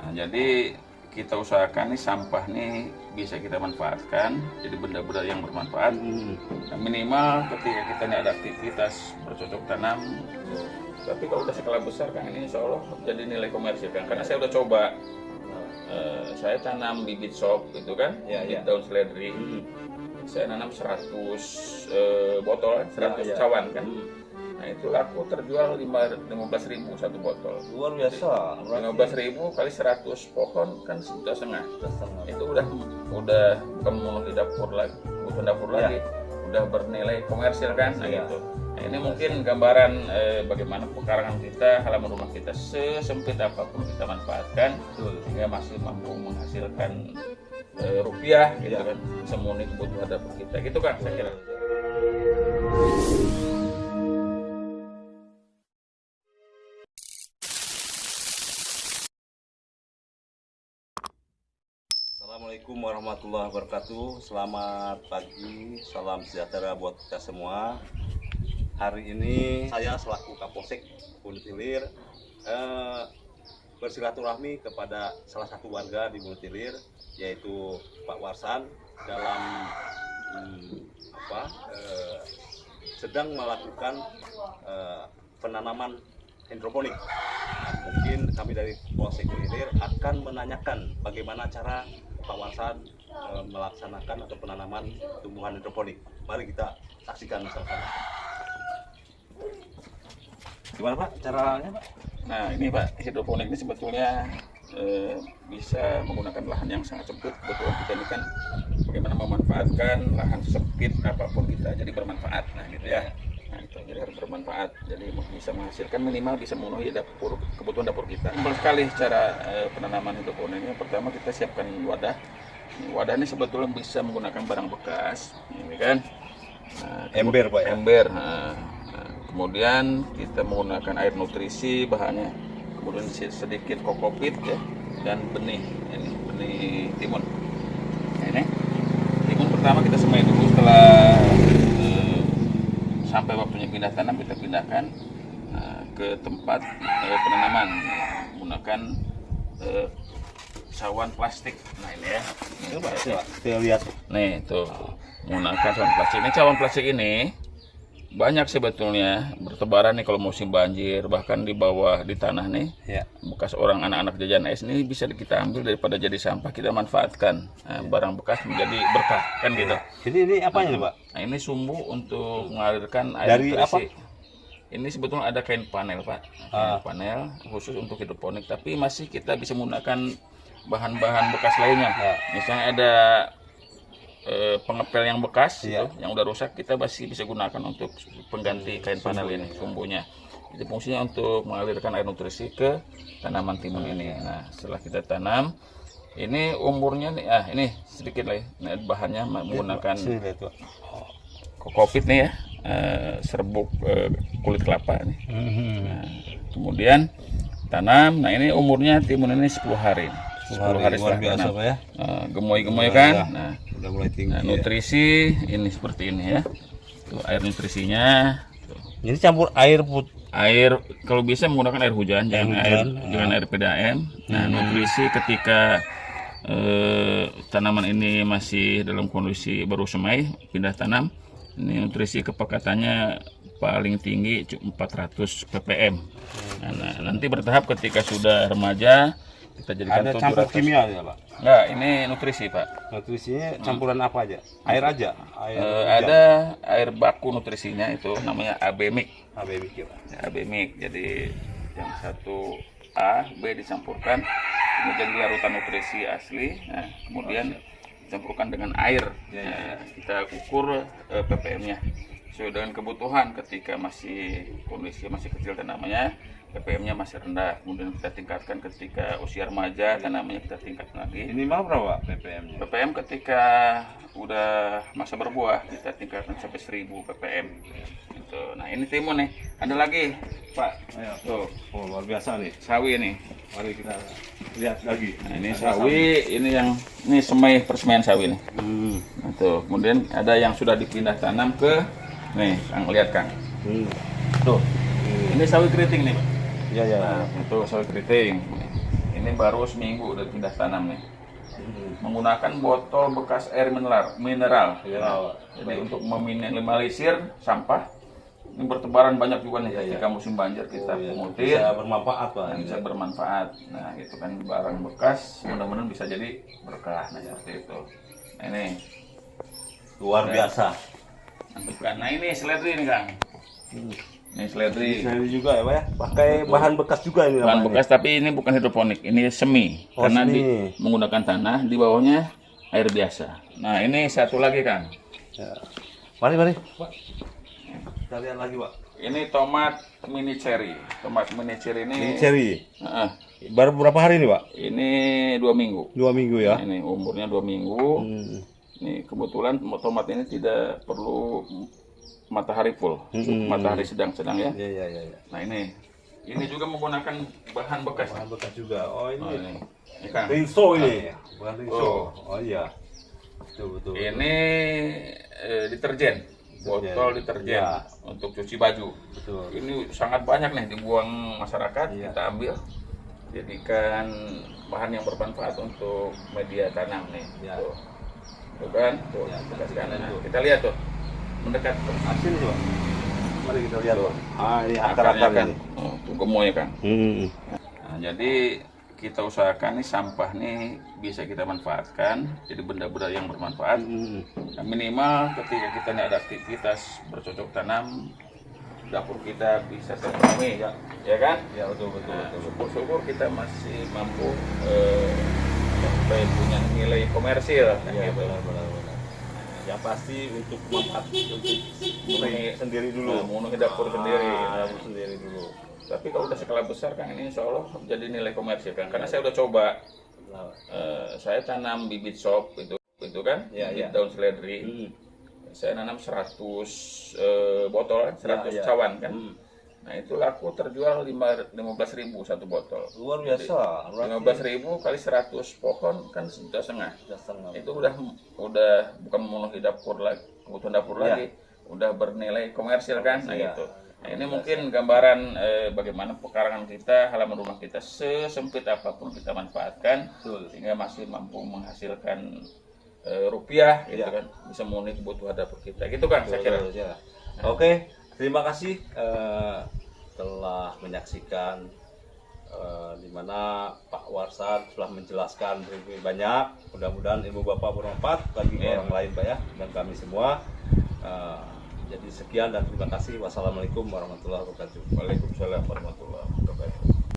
Nah, jadi kita usahakan nih sampah nih bisa kita manfaatkan jadi benda-benda yang bermanfaat. Nah, minimal ketika kita ini ada aktivitas bercocok tanam, tapi kalau udah skala besar kan ini insya Allah jadi nilai komersil kan, karena saya udah coba. Saya tanam bibit sop gitu kan, bibit daun seledri. Saya nanam 100 botol, 100 cawan kan. Nah itu laku terjual 15.000 satu botol. Luar biasa. 15.000 kali 100 pohon kan 1,5 juta. Itu udah bukan memenuhi dapur lagi, kebutuhan dapur lagi, udah bernilai komersil kan. Nah gitu. Nah, ini mungkin gambaran bagaimana pekarangan kita, halaman rumah kita sesempit apapun kita manfaatkan sehingga masih mampu menghasilkan rupiah gitu kan, semuanya kebutuhan dapur kita gitu kan saya kira. Assalamualaikum warahmatullahi wabarakatuh. Selamat pagi, salam sejahtera buat kita semua. Hari ini saya selaku Kapolsek Bunut Hilir bersilaturahmi kepada salah satu warga di Bunut Hilir, yaitu Pak Warsan, dalam sedang melakukan penanaman hidroponik. Mungkin kami dari Polsek Bunut Hilir akan menanyakan bagaimana cara Pak Warsan melaksanakan atau penanaman tumbuhan hidroponik. Mari kita saksikan bersama-sama. Gimana Pak caranya Pak? Nah ini Pak, hidroponik ini sebetulnya bisa menggunakan lahan yang sangat sempit. Kebetulan kita ini kan bagaimana memanfaatkan lahan sempit apapun kita jadi bermanfaat. Nah gitu ya. Nah itu jadi harus bermanfaat. Jadi bisa menghasilkan minimal bisa memenuhi kebutuhan dapur kita. Simpel sekali cara penanaman hidroponik ini. Pertama kita siapkan wadah. Wadah ini sebetulnya bisa menggunakan barang bekas, ini kan. Nah, Ember Pak ya? Ember. Kemudian kita menggunakan air nutrisi bahannya, kemudian sedikit kokopit ya, dan benih ini, benih timun. Nah, ini timun pertama kita semai dulu, setelah sampai waktunya pindah tanam kita pindahkan ke tempat penanaman menggunakan cawan plastik. Nah ini ya, Coba kita lihat. nih tuh menggunakan cawan plastik. Ini cawan plastik ini banyak sebetulnya bertebaran nih kalau musim banjir, bahkan di bawah di tanah nih bekas orang anak-anak jajan es ini bisa kita ambil daripada jadi sampah kita manfaatkan barang bekas menjadi berkah kan gitu. Jadi ini apanya Pak? Nah ini sumbu untuk mengalirkan air Dari nutrisi. Ini sebetulnya ada kain panel Pak, kain panel khusus untuk hidroponik, tapi masih kita bisa menggunakan bahan-bahan bekas lainnya. Misalnya ada pengepel yang bekas gitu, yang udah rusak, kita masih bisa gunakan untuk pengganti kain panel ini sumbunya. Jadi fungsinya untuk mengalirkan air nutrisi ke tanaman timun ini. Nah setelah kita tanam, ini umurnya nih, ini sedikit lah ya. Nah, bahannya menggunakan kokopit nih ya, serbuk kulit kelapa nih. Nah, kemudian tanam. Nah ini umurnya timun ini 10 hari. 10 hari luar biasa Pak ya. Gemoy-gemoy kan. Nah, udah mulai tinggi. Nah, nutrisi ini seperti ini ya. Tuh, air nutrisinya. Tuh. Jadi campur air Air kalau bisa menggunakan air hujan, jangan air PDAM. Nah, nutrisi ketika tanaman ini masih dalam kondisi baru semai, pindah tanam. Ini nutrisi kepekatannya paling tinggi 400 ppm. Nah, nanti bertahap ketika sudah remaja kita jadikan ada campur kimia ya Pak? Enggak, ini nutrisi Pak. Nutrisinya campuran apa aja? Air aja? Ada air baku nutrisinya itu namanya AB Mix. AB Mix ya Pak? AB Mix, jadi yang satu A, B dicampurkan menjadi larutan nutrisi asli. Nah, kemudian dicampurkan dengan air. Kita ukur ppm-nya sesuai dengan kebutuhan. Ketika kondisi masih kecil tanamannya, ppm-nya masih rendah, kemudian kita tingkatkan ketika usia remaja, tanamannya kita tingkatkan lagi. Ini mau berapa ppm-nya? ppm ketika udah masa berbuah kita tingkatkan sampai 1000 ppm. Gitu. Nah ini timun nih, ada lagi Pak. Ayo. Tuh, Oh luar biasa nih. sawi nih. Mari kita lihat lagi. Nah ini sawi, ini semai persemaian sawi nih. Nah, tuh, kemudian ada yang sudah dipindah tanam ke, nih Kang lihat Kang. Tuh, ini sawi keriting nih Pak. Iya. Nah, itu sawi keriting. Ini baru seminggu udah pindah tanam nih. Menggunakan botol bekas air mineral. Jadi untuk meminimalisir sampah. Ini bertebaran banyak juga nih ketika musim banjir kita pungutin. Bisa bermanfaat Pak. Bisa bermanfaat. Nah itu kan barang bekas, mudah-mudahan bisa jadi berkah. Nah seperti itu. Nah ini Luar biasa. Nah ini seledri nih Kang. Ini seledri. Bisa juga ya Pak ya. Pakai bahan bekas juga ini Bahan namanya. bekas tapi ini bukan hidroponik, ini semi. Oh, Karena semi. menggunakan tanah, di bawahnya air biasa. Nah ini satu lagi Kang. Ya. Mari Pak. Kita lihat lagi Pak. Ini tomat mini cherry. Tomat mini cherry ini. Ini cherry. Heeh. Baru berapa hari nih Pak? Ini 2 minggu. 2 minggu ya. Ini umurnya 2 minggu. Ini kebetulan tomat ini tidak perlu matahari full, matahari sedang-sedang ya. Iya. Nah ini juga menggunakan bahan bekas. Bahan bekas juga. Oh Oh, ini. ini Kang. Rinso ini. Bukan rinso. Oh. Oh iya. Betul. Ini deterjen, botol deterjen Ya. untuk cuci baju. Betul. Ini sangat banyak nih dibuang masyarakat, Iya. kita ambil, jadikan bahan yang bermanfaat untuk media tanam nih. Ya. Tuh kan, tuh, Ya, bekas kita kanan. lihat tuh. Kita lihat tuh, mendekat tuh. Hasil Pak. Mari kita lihat Pak. Ah ini Akarnya akar-akar kan, ini. oh, tuh gemoy kan. Nah, jadi kita usahakan nih sampah nih bisa kita manfaatkan jadi benda-benda yang bermanfaat. Nah, minimal ketika kita nih ada aktivitas bercocok tanam, dapur kita bisa terpenuhi ya kan? Ya betul. Syukur-syukur kita masih mampu sampai punya nilai komersil kan Iya gitu. benar. Yang pasti untuk manfaat untuk sendiri dulu. Memenuhi dapur sendiri. Dapur sendiri dulu. Tapi kalau udah skala besar kan ini insya Allah jadi nilai komersil kan, karena saya udah coba. Nah, Saya tanam bibit sop itu kan, Ya, bibit ya. daun seledri. Saya nanam 100 botol kan, 100 Ya, ya. cawan kan. Nah itu laku terjual 15.000 satu botol. luar biasa. 15.000 kali 100 pohon kan 1,5 juta. Itu udah bukan memenuhi dapur lagi, kebutuhan dapur Ya. lagi, udah bernilai komersil kan. Nah Ya. gitu. Nah, ini mungkin gambaran bagaimana pekarangan kita, halaman rumah kita sesempit apapun kita manfaatkan, Betul. sehingga masih mampu menghasilkan rupiah, gitu Ya. kan, bisa memenuhi kebutuhan dapur kita, gitu kan, saya kira. Ya. Oke, terima kasih telah menyaksikan di mana Pak Warsan telah menjelaskan lebih banyak. Mudah-mudahan ilmu Bapak bermanfaat bagi Ya. orang lain Pak ya, dan kami semua. Jadi sekian dan terima kasih. Wassalamualaikum warahmatullahi wabarakatuh. Waalaikumsalam warahmatullahi wabarakatuh.